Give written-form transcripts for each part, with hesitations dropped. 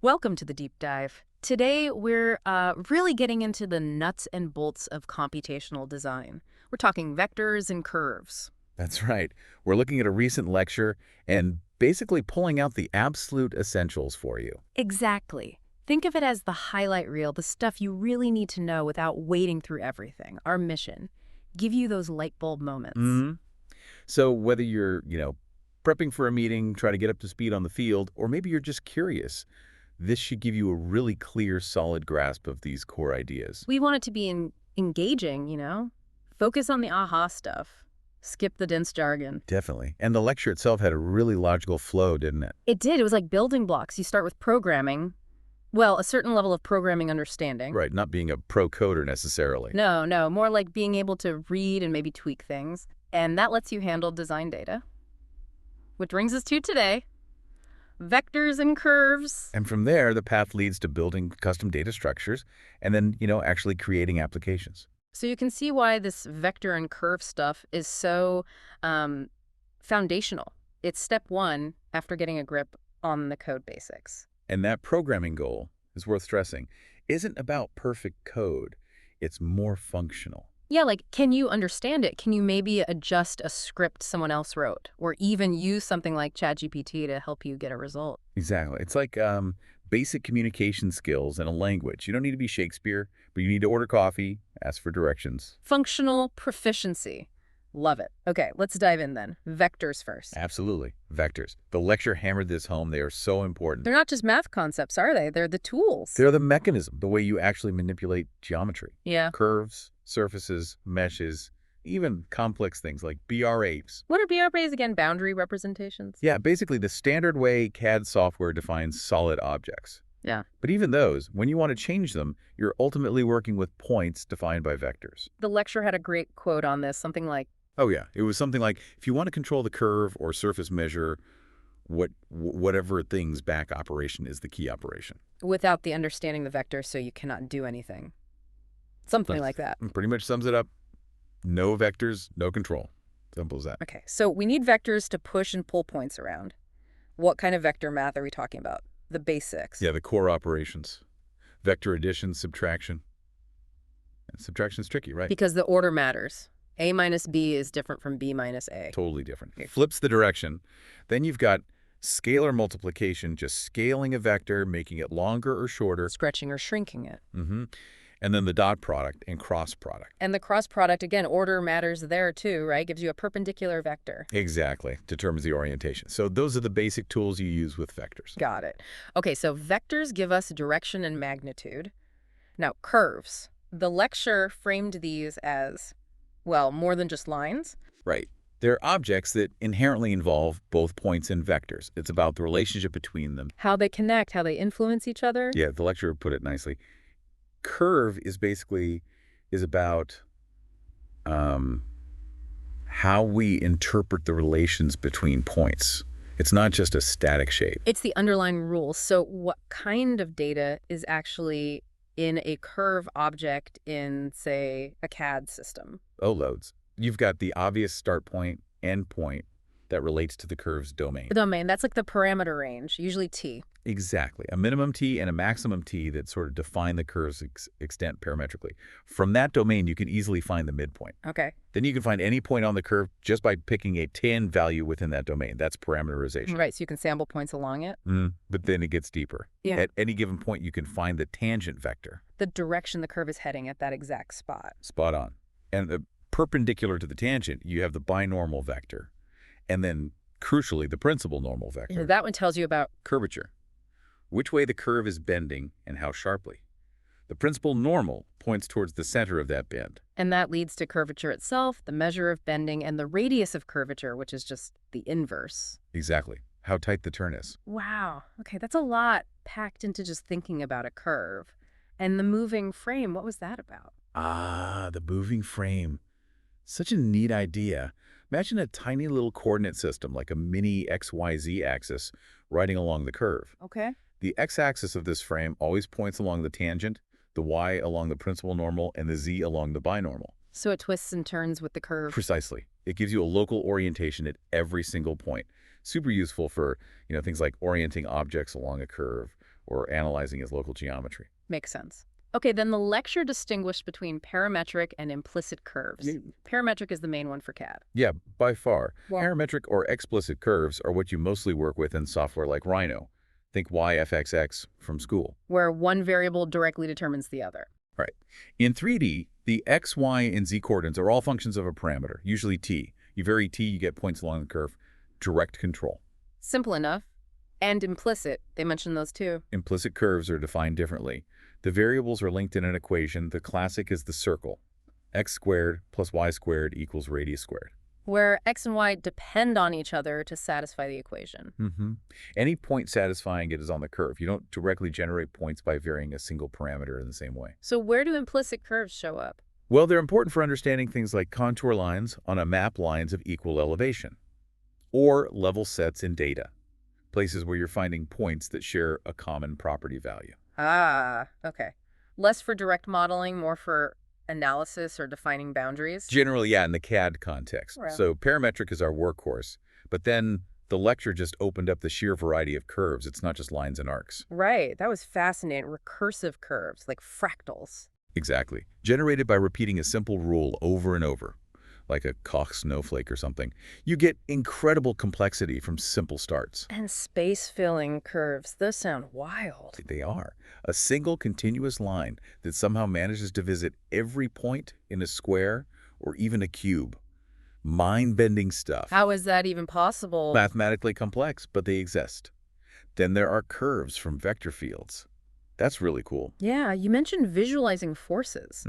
Welcome to the deep dive. Today, we're really getting into the nuts and bolts of computational design. We're talking vectors and curves. That's right. We're looking at a recent lecture and basically pulling out the absolute essentials for you. Exactly. Think of it as the highlight reel, the stuff you really need to know without wading through everything. Our mission, give you those light bulb moments. hmm So whether you're, prepping for a meeting, try to get up to speed on the field, or maybe you're just curious, this should give you a really clear, solid grasp of these core ideas. We want it to be engaging. Focus on the aha stuff. Skip the dense jargon. Definitely. And the lecture itself had a really logical flow, didn't it? It did. It was like building blocks. You start with programming. Well, a certain level of programming understanding. Right, not being a pro coder necessarily. No, no, more like being able to read and maybe tweak things. And that lets you handle design data. Which brings us to today, vectors and curves. And from there, the path leads to building custom data structures and then, actually creating applications. So you can see why this vector and curve stuff is so foundational. It's step one after getting a grip on the code basics. And that programming goal, is worth stressing, isn't about perfect code. It's more functional. Yeah, like, can you understand it? Can you maybe adjust a script someone else wrote? Or even use something like ChatGPT to help you get a result? Exactly. It's like basic communication skills in a language. You don't need to be Shakespeare, but you need to order coffee, ask for directions. Functional proficiency. Love it. Okay, let's dive in then. Vectors first. Absolutely. Vectors. The lecture hammered this home. They are so important. They're not just math concepts, are they? They're the tools. They're the mechanism, the way you actually manipulate geometry. Yeah. Curves, surfaces, meshes, even complex things like BRAs. What are BRAs again? Boundary representations? Yeah, basically the standard way CAD software defines solid objects. Yeah. But even those, when you want to change them, you're ultimately working with points defined by vectors. The lecture had a great quote on this, something like, Oh yeah, it was something like, if you want to control the curve or surface measure, whatever thing's back operation is the key operation. without the understanding the vector, so you cannot do anything. Something like that. Pretty much sums it up. No vectors, no control. Simple as that. Okay, so we need vectors to push and pull points around. What kind of vector math are we talking about? The basics. Yeah, the core operations. Vector addition, subtraction. And subtraction's tricky, right? Because the order matters. A minus B is different from B minus A. Totally different. Flips the direction. Then you've got scalar multiplication, just scaling a vector, making it longer or shorter. Stretching or shrinking it. And then the dot product and cross product. And the cross product, again, order matters there too, right? Gives you a perpendicular vector. Exactly. Determines the orientation. So those are the basic tools you use with vectors. Got it. Okay, so vectors give us direction and magnitude. Now, curves. The lecture framed these as, well, more than just lines. Right. They're objects that inherently involve both points and vectors. It's about the relationship between them. How they connect, how they influence each other. Yeah, the lecturer put it nicely. Curve is about how we interpret the relations between points. It's not just a static shape. It's the underlying rule. So what kind of data is actually in a curve object in, say, a CAD system? O-loads. You've got the obvious start point, end point that relates to the curve's domain. The domain, that's like the parameter range, usually T. Exactly. A minimum T and a maximum T that sort of define the curve's extent parametrically. From that domain, you can easily find the midpoint. Okay. Then you can find any point on the curve just by picking a tan value within that domain. That's parameterization. Right, so you can sample points along it. But then it gets deeper. Yeah. At any given point, you can find the tangent vector. The direction the curve is heading at that exact spot. Spot on. And perpendicular to the tangent, you have the binormal vector. And then, crucially, the principal normal vector. That one tells you about Curvature. Which way the curve is bending and how sharply. The principal normal points towards the center of that bend. and that leads to curvature itself, the measure of bending, and the radius of curvature, which is just the inverse. Exactly. How tight the turn is. Wow. Okay, that's a lot packed into just thinking about a curve. And the moving frame, what was that about? Ah, the moving frame. Such a neat idea. Imagine a tiny little coordinate system like a mini XYZ axis riding along the curve. Okay. The x-axis of this frame always points along the tangent, the y along the principal normal, and the z along the binormal. So it twists and turns with the curve. Precisely. It gives you a local orientation at every single point. Super useful for, things like orienting objects along a curve or analyzing his local geometry. Makes sense. Okay, then the lecture distinguished between parametric and implicit curves. Parametric is the main one for CAD. Yeah, by far. Well, Parametric or explicit curves are what you mostly work with in software like Rhino. Think YFXX from school. where one variable directly determines the other. Right. In 3D, the x, y, and z coordinates are all functions of a parameter, usually t. You vary t, you get points along the curve. Direct control. Simple enough. And implicit, they mention those too. Implicit curves are defined differently. The variables are linked in an equation. The classic is the circle. X squared plus y squared equals radius squared. Where x and y depend on each other to satisfy the equation. Any point satisfying it is on the curve. You don't directly generate points by varying a single parameter in the same way. So where do implicit curves show up? Well, they're important for understanding things like contour lines on a map, lines of equal elevation, or level sets in data, places where you're finding points that share a common property value. Ah, okay. Less for direct modeling, more for analysis or defining boundaries? Generally, yeah, in the CAD context. Right. So parametric is our workhorse, but then the lecture just opened up the sheer variety of curves. It's not just lines and arcs. Right, that was fascinating. Recursive curves, like fractals. Exactly. Generated by repeating a simple rule over and over, like a Koch snowflake or something. You get incredible complexity from simple starts. And space-filling curves, those sound wild. They are. A single continuous line that somehow manages to visit every point in a square or even a cube. Mind-bending stuff. How is that even possible? Mathematically complex, but they exist. Then there are curves from vector fields. That's really cool. Yeah, you mentioned visualizing forces.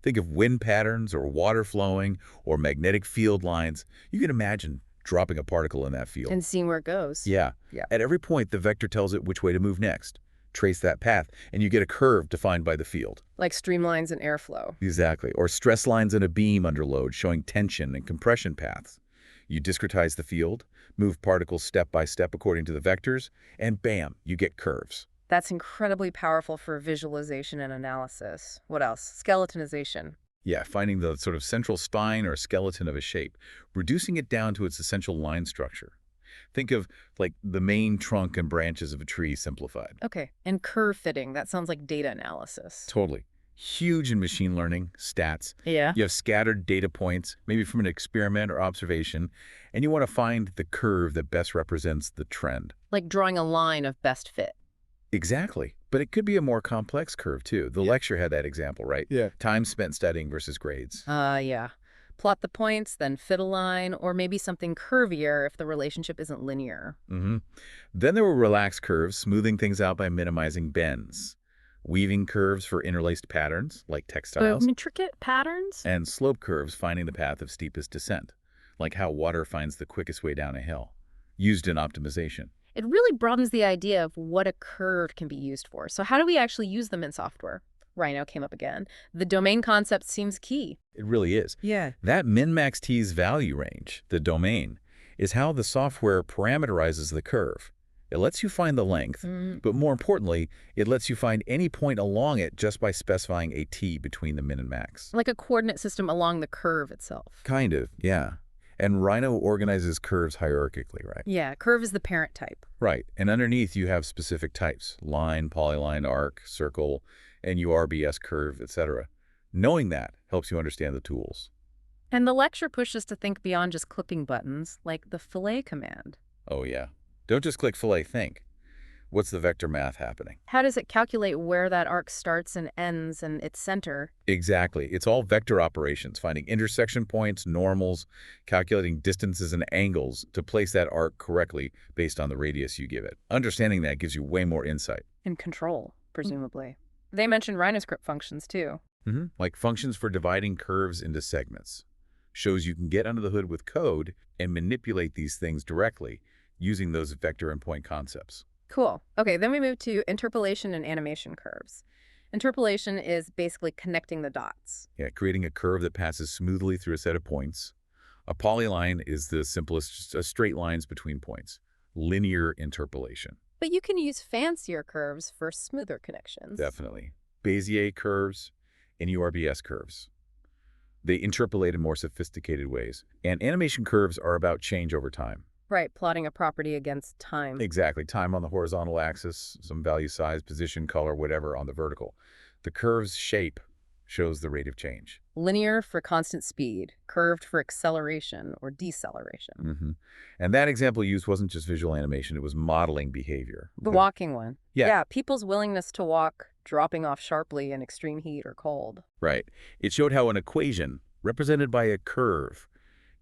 Think of wind patterns or water flowing or magnetic field lines. You can imagine dropping a particle in that field. And seeing where it goes. Yeah. At every point, the vector tells it which way to move next. Trace that path, and you get a curve defined by the field. Like streamlines and airflow. Exactly. Or stress lines in a beam under load showing tension and compression paths. You discretize the field, move particles step by step according to the vectors, and bam, you get curves. That's incredibly powerful for visualization and analysis. What else? Skeletonization. Yeah, finding the sort of central spine or skeleton of a shape, reducing it down to its essential line structure. Think of, like, the main trunk and branches of a tree simplified. Okay, and curve fitting. That sounds like data analysis. Totally. Huge in machine learning, stats. Yeah. You have scattered data points, maybe from an experiment or observation, and you want to find the curve that best represents the trend. Like drawing a line of best fit. Exactly. But it could be a more complex curve, too. The lecture had that example, right? Yeah. Time spent studying versus grades. Yeah. Plot the points, then fit a line, or maybe something curvier if the relationship isn't linear. Then there were relaxed curves, smoothing things out by minimizing bends. Weaving curves for interlaced patterns, like textiles. Intricate patterns? And slope curves finding the path of steepest descent, like how water finds the quickest way down a hill, used in optimization. It really broadens the idea of what a curve can be used for. So how do we actually use them in software? Rhino came up again. The domain concept seems key. It really is. Yeah. That min-max t's value range, the domain, is how the software parameterizes the curve. It lets you find the length, but more importantly, it lets you find any point along it just by specifying a t between the min and max. Like a coordinate system along the curve itself. Kind of, yeah. And Rhino organizes curves hierarchically, right? Yeah, curve is the parent type. Right. And underneath you have specific types: line, polyline, arc, circle, and URBS curve, etc. Knowing that helps you understand the tools. And the lecture pushes to think beyond just clicking buttons, like the fillet command. Oh, yeah. Don't just click fillet, think. What's the vector math happening? How does it calculate where that arc starts and ends and its center? Exactly. It's all vector operations, finding intersection points, normals, calculating distances and angles to place that arc correctly based on the radius you give it. Understanding that gives you way more insight. And control, presumably. They mentioned rhinoscript functions, too. Like functions for dividing curves into segments. Shows you can get under the hood with code and manipulate these things directly using those vector and point concepts. Cool. Okay, then we move to interpolation and animation curves. Interpolation is basically connecting the dots. Yeah, creating a curve that passes smoothly through a set of points. A polyline is the simplest, just straight lines between points. Linear interpolation. But you can use fancier curves for smoother connections. Definitely. Bezier curves and URBS curves. They interpolate in more sophisticated ways. And animation curves are about change over time. Right, plotting a property against time. Exactly. Time on the horizontal axis, some value, size, position, color, whatever on the vertical. The curve's shape shows the rate of change. Linear for constant speed, curved for acceleration or deceleration. hmm And that example used wasn't just visual animation, it was modeling behavior. The walking one. Yeah. Yeah, people's willingness to walk, dropping off sharply in extreme heat or cold. Right. It showed how an equation, represented by a curve,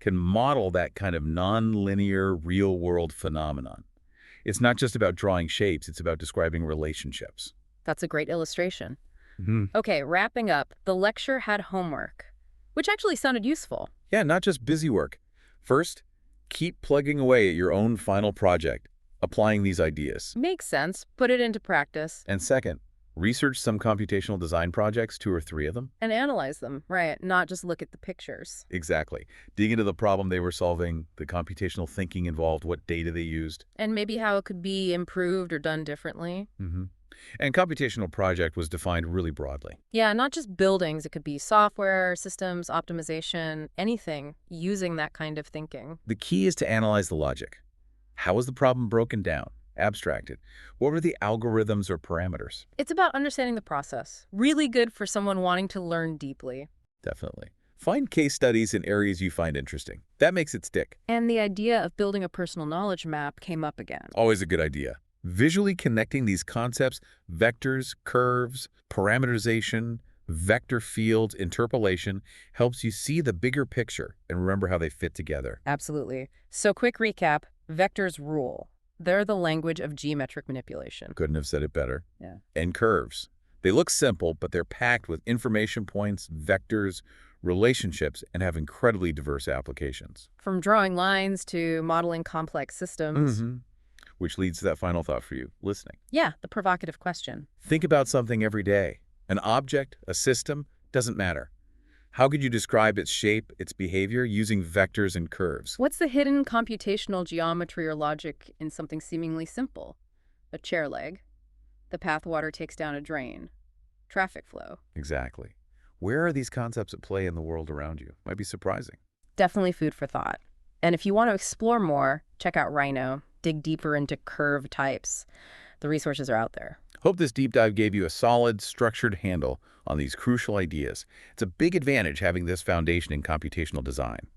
can model that kind of non-linear, real-world phenomenon. It's not just about drawing shapes, it's about describing relationships. That's a great illustration. hmm Okay, wrapping up, the lecture had homework, which actually sounded useful. Yeah, not just busy work. First, keep plugging away at your own final project, applying these ideas. Makes sense. Put it into practice And second, research some computational design projects, 2 or 3 of them. and analyze them, right? Not just look at the pictures. Exactly. Dig into the problem they were solving, the computational thinking involved, what data they used. And maybe how it could be improved or done differently. And computational project was defined really broadly. Yeah, not just buildings. It could be software, systems, optimization, anything using that kind of thinking. The key is to analyze the logic. How was the problem broken down, abstracted? What were the algorithms or parameters? It's about understanding the process. Really good for someone wanting to learn deeply. Definitely. Find case studies in areas you find interesting. That makes it stick. And the idea of building a personal knowledge map came up again. Always a good idea. Visually connecting these concepts, vectors, curves, parameterization, vector fields, interpolation, helps you see the bigger picture and remember how they fit together. Absolutely. So quick recap, vectors rule. They're the language of geometric manipulation. Couldn't have said it better. Yeah. And curves. They look simple, but they're packed with information points, vectors, relationships, and have incredibly diverse applications. From drawing lines to modeling complex systems. Which leads to that final thought for you, listening. Yeah, the provocative question. Think about something every day. An object, a system, doesn't matter. How could you describe its shape, its behavior, using vectors and curves? What's the hidden computational geometry or logic in something seemingly simple? A chair leg, the path water takes down a drain, traffic flow. Exactly. Where are these concepts at play in the world around you? Might be surprising. Definitely food for thought. And if you want to explore more, check out Rhino. Dig deeper into curve types. The resources are out there. Hope this deep dive gave you a solid, structured handle on these crucial ideas. It's a big advantage having this foundation in computational design.